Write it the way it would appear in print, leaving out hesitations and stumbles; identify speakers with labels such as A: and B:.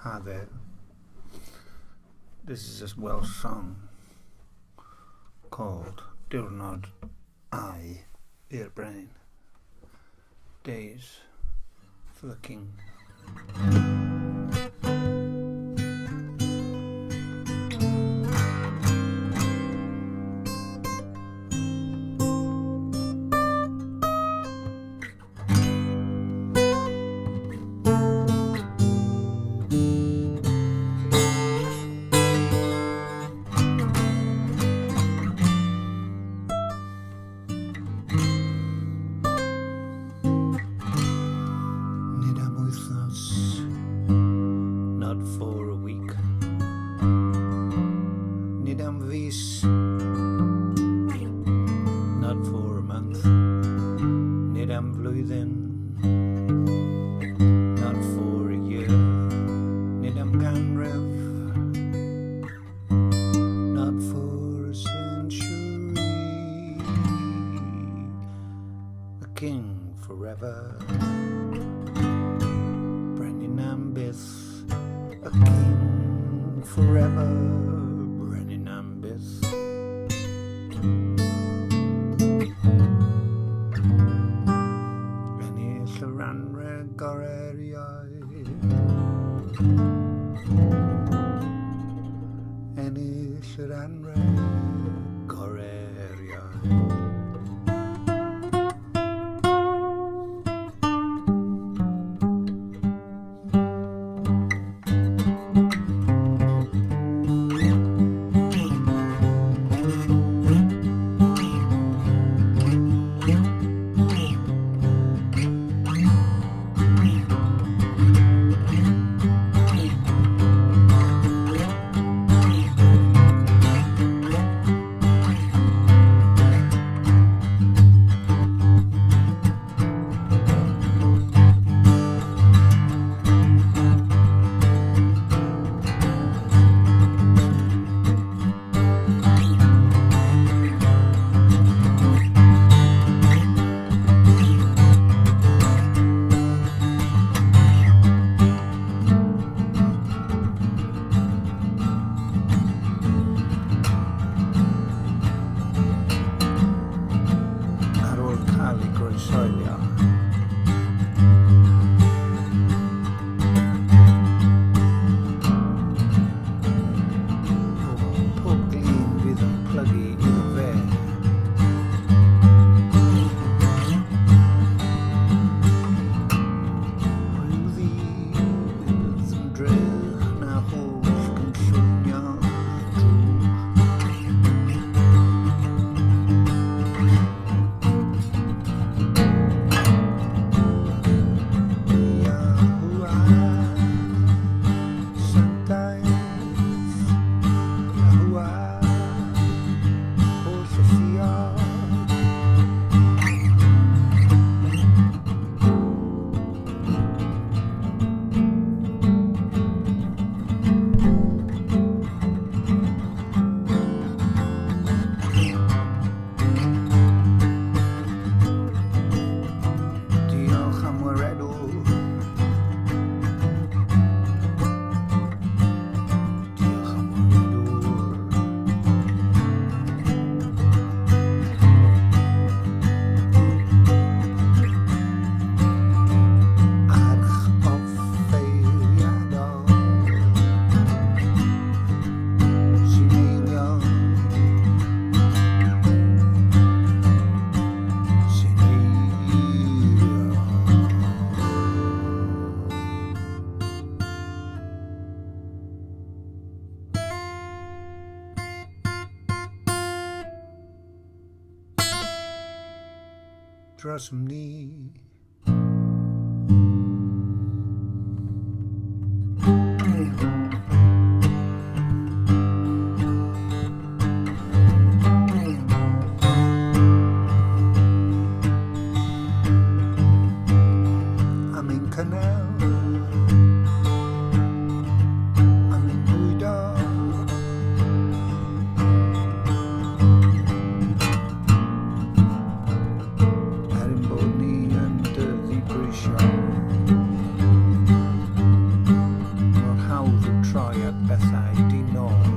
A: Hi there. This is a Welsh song called Diwrnod I i'r Brain. Days for the King. Not for a week. Nid am fis. Not for a month. Nid am flwyddyn. Not for a year. Nid am ganrif. Not for a century. A king forever. Brenin am byth. A king forever, Brenin am byth. Ennill yr anrheg o'r eriau. Ennill yr anrheg o'r eriau. Soilio. Pob glin fydd yn plygu iddo fe. Rhyw ddydd yn drych na holl gynllunio dros ni. I'm in canal. I'm in bwydo. Bod ni yn capacity known